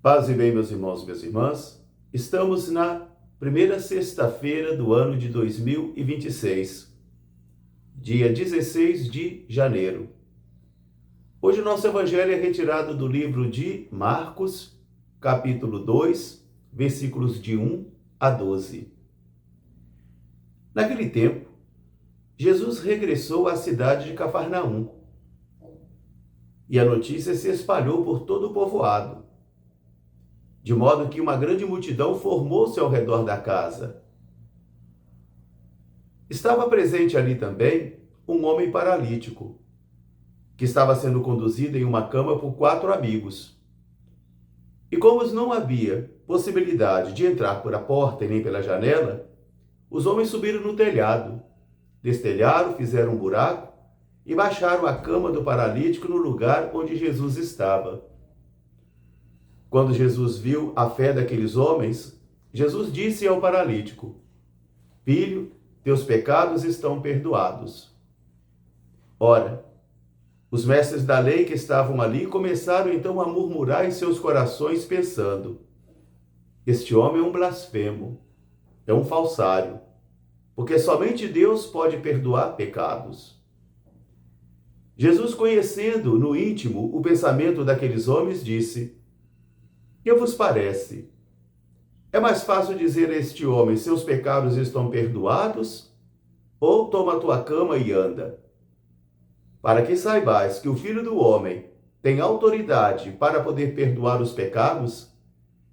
Paz e bem, meus irmãos e minhas irmãs. Estamos na primeira sexta-feira do ano de 2026, dia 16 de janeiro. Hoje o nosso evangelho é retirado do livro de Marcos, capítulo 2, versículos de 1 a 12. Naquele tempo, Jesus regressou à cidade de Cafarnaum, e a notícia se espalhou por todo o povoado, de modo que uma grande multidão formou-se ao redor da casa. Estava presente ali também um homem paralítico, que estava sendo conduzido em uma cama por 4 amigos. E como não havia possibilidade de entrar por a porta e nem pela janela, os homens subiram no telhado, destelharam, fizeram um buraco e baixaram a cama do paralítico no lugar onde Jesus estava. Quando Jesus viu a fé daqueles homens, Jesus disse ao paralítico: Filho, teus pecados estão perdoados. Ora, os mestres da lei que estavam ali começaram então a murmurar em seus corações, pensando: Este homem é um blasfemo, é um falsário, porque somente Deus pode perdoar pecados. Jesus, conhecendo no íntimo o pensamento daqueles homens, disse: Que vos parece? É mais fácil dizer a este homem: seus pecados estão perdoados? Ou toma a tua cama e anda? Para que saibais que o Filho do Homem tem autoridade para poder perdoar os pecados,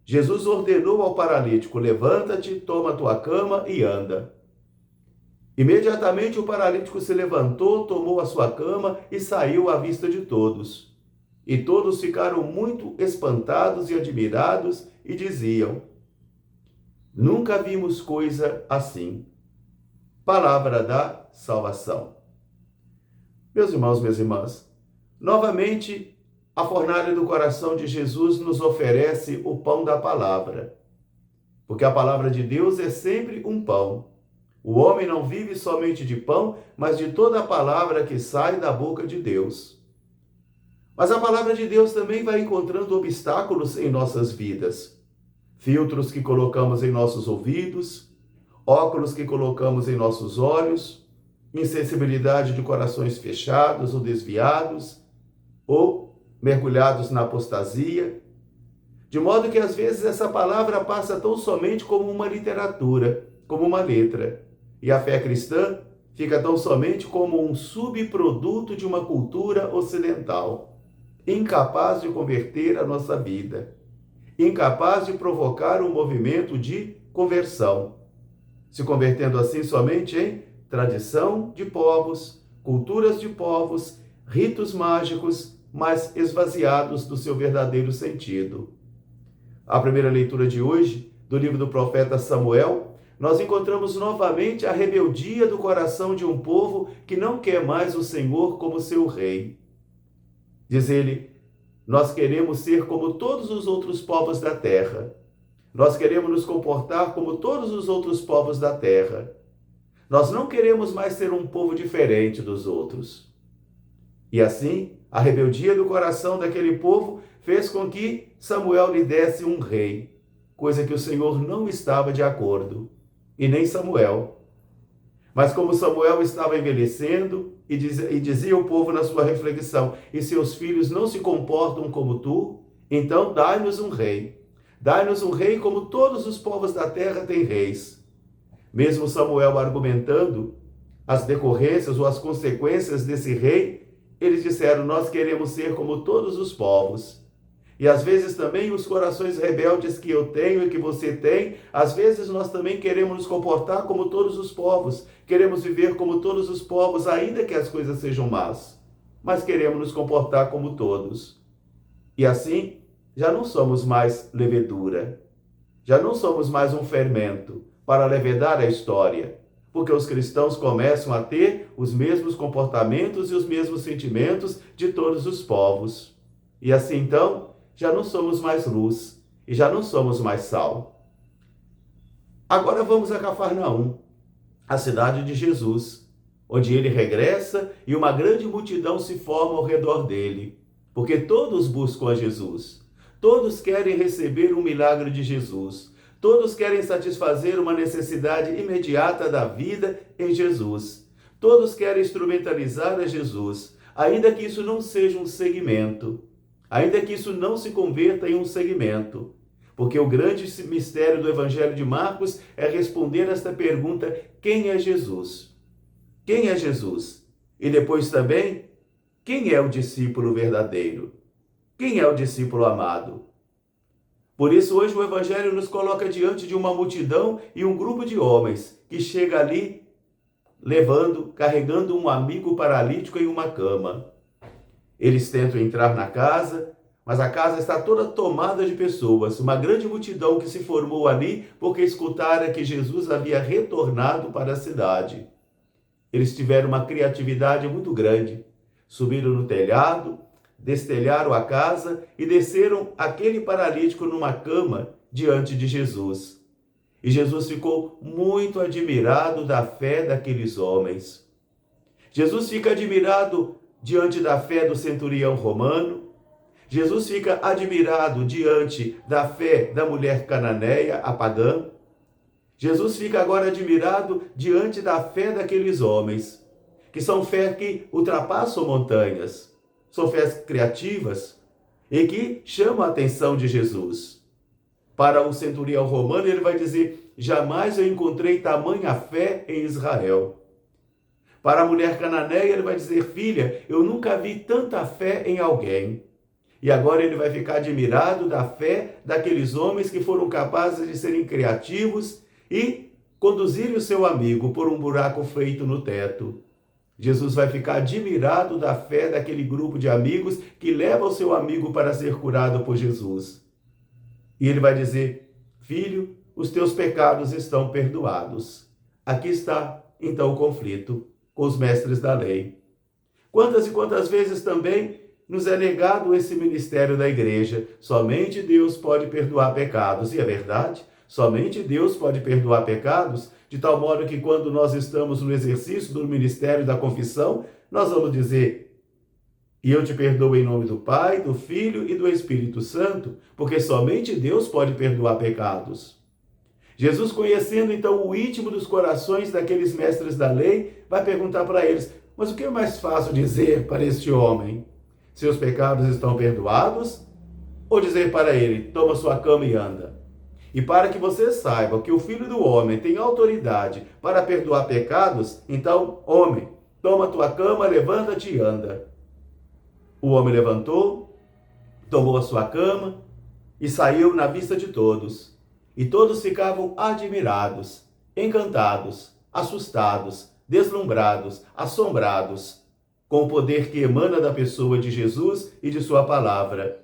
Jesus ordenou ao paralítico: levanta-te, toma a tua cama e anda. Imediatamente o paralítico se levantou, tomou a sua cama e saiu à vista de todos. E todos ficaram muito espantados e admirados e diziam: Nunca vimos coisa assim. Palavra da salvação. Meus irmãos, minhas irmãs, novamente a fornalha do coração de Jesus nos oferece o pão da palavra, porque a palavra de Deus é sempre um pão. O homem não vive somente de pão, mas de toda a palavra que sai da boca de Deus. Mas a palavra de Deus também vai encontrando obstáculos em nossas vidas. Filtros que colocamos em nossos ouvidos, óculos que colocamos em nossos olhos, insensibilidade de corações fechados ou desviados, ou mergulhados na apostasia. De modo que às vezes essa palavra passa tão somente como uma literatura, como uma letra. E a fé cristã fica tão somente como um subproduto de uma cultura ocidental, incapaz de converter a nossa vida, incapaz de provocar um movimento de conversão, se convertendo assim somente em tradição de povos, culturas de povos, ritos mágicos, mas esvaziados do seu verdadeiro sentido. A primeira leitura de hoje, do livro do profeta Samuel, nós encontramos novamente a rebeldia do coração de um povo que não quer mais o Senhor como seu rei. Diz ele: nós queremos ser como todos os outros povos da terra. Nós queremos nos comportar como todos os outros povos da terra. Nós não queremos mais ser um povo diferente dos outros. E assim, a rebeldia do coração daquele povo fez com que Samuel lhe desse um rei, coisa que o Senhor não estava de acordo, e nem Samuel. Mas como Samuel estava envelhecendo, e dizia o povo na sua reflexão: e seus filhos não se comportam como tu? Então dai-nos um rei. Dai-nos um rei como todos os povos da terra têm reis. Mesmo Samuel argumentando as decorrências ou as consequências desse rei, eles disseram: nós queremos ser como todos os povos. E às vezes também os corações rebeldes que eu tenho e que você tem, às vezes nós também queremos nos comportar como todos os povos, queremos viver como todos os povos, ainda que as coisas sejam más, mas queremos nos comportar como todos. E assim, já não somos mais levedura, já não somos mais um fermento para levedar a história, porque os cristãos começam a ter os mesmos comportamentos e os mesmos sentimentos de todos os povos. E assim então, já não somos mais luz e já não somos mais sal. Agora vamos a Cafarnaum, a cidade de Jesus, onde ele regressa e uma grande multidão se forma ao redor dele, porque todos buscam a Jesus. Todos querem receber um milagre de Jesus. Todos querem satisfazer uma necessidade imediata da vida em Jesus. Todos querem instrumentalizar a Jesus, ainda que isso não seja um segmento, ainda que isso não se converta em um segmento. Porque o grande mistério do Evangelho de Marcos é responder esta pergunta: quem é Jesus? Quem é Jesus? E depois também, quem é o discípulo verdadeiro? Quem é o discípulo amado? Por isso, hoje o Evangelho nos coloca diante de uma multidão e um grupo de homens que chega ali carregando um amigo paralítico em uma cama. Eles tentam entrar na casa, mas a casa está toda tomada de pessoas, uma grande multidão que se formou ali porque escutara que Jesus havia retornado para a cidade. Eles tiveram uma criatividade muito grande. Subiram no telhado, destelharam a casa e desceram aquele paralítico numa cama diante de Jesus. E Jesus ficou muito admirado da fé daqueles homens. Jesus fica admirado diante da fé do centurião romano. Jesus fica admirado diante da fé da mulher cananeia, a pagã. Jesus fica agora admirado diante da fé daqueles homens, que são fé que ultrapassam montanhas, são fés criativas e que chamam a atenção de Jesus. Para o centurião romano, ele vai dizer: jamais eu encontrei tamanha fé em Israel. Para a mulher cananeia, ele vai dizer: filha, eu nunca vi tanta fé em alguém. E agora ele vai ficar admirado da fé daqueles homens que foram capazes de serem criativos e conduzirem o seu amigo por um buraco feito no teto. Jesus vai ficar admirado da fé daquele grupo de amigos que leva o seu amigo para ser curado por Jesus. E ele vai dizer: filho, os teus pecados estão perdoados. Aqui está, então, o conflito com os mestres da lei. Quantas e quantas vezes também nos é negado esse ministério da igreja? Somente Deus pode perdoar pecados. E é verdade, somente Deus pode perdoar pecados, de tal modo que quando nós estamos no exercício do ministério da confissão, nós vamos dizer: e eu te perdoo em nome do Pai, do Filho e do Espírito Santo, porque somente Deus pode perdoar pecados. Jesus, conhecendo então o íntimo dos corações daqueles mestres da lei, vai perguntar para eles: mas o que é mais fácil dizer para este homem? Seus pecados estão perdoados? Ou dizer para ele: toma sua cama e anda? E para que você saiba que o Filho do Homem tem autoridade para perdoar pecados, então, homem, toma tua cama, levanta-te e anda. O homem levantou, tomou a sua cama e saiu na vista de todos. E todos ficavam admirados, encantados, assustados, deslumbrados, assombrados com o poder que emana da pessoa de Jesus e de sua palavra.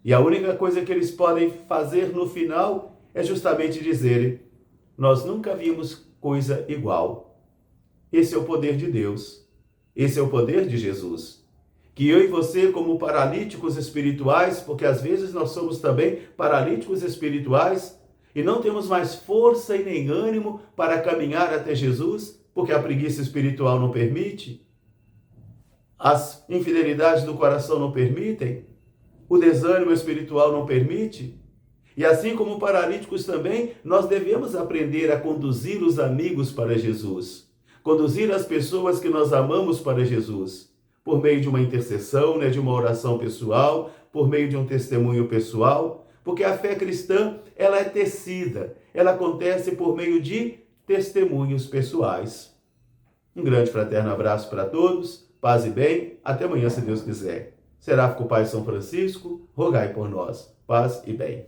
E a única coisa que eles podem fazer no final é justamente dizerem: nós nunca vimos coisa igual. Esse é o poder de Deus. Esse é o poder de Jesus. Que eu e você, como paralíticos espirituais, porque às vezes nós somos também paralíticos espirituais e não temos mais força e nem ânimo para caminhar até Jesus, porque a preguiça espiritual não permite, as infidelidades do coração não permitem, o desânimo espiritual não permite. E assim como paralíticos também, nós devemos aprender a conduzir os amigos para Jesus, conduzir as pessoas que nós amamos para Jesus, por meio de uma intercessão, de uma oração pessoal, por meio de um testemunho pessoal, porque a fé cristã, ela é tecida, ela acontece por meio de testemunhos pessoais. Um grande fraterno abraço para todos, paz e bem, até amanhã se Deus quiser. Seráfico Pai São Francisco, rogai por nós. Paz e bem.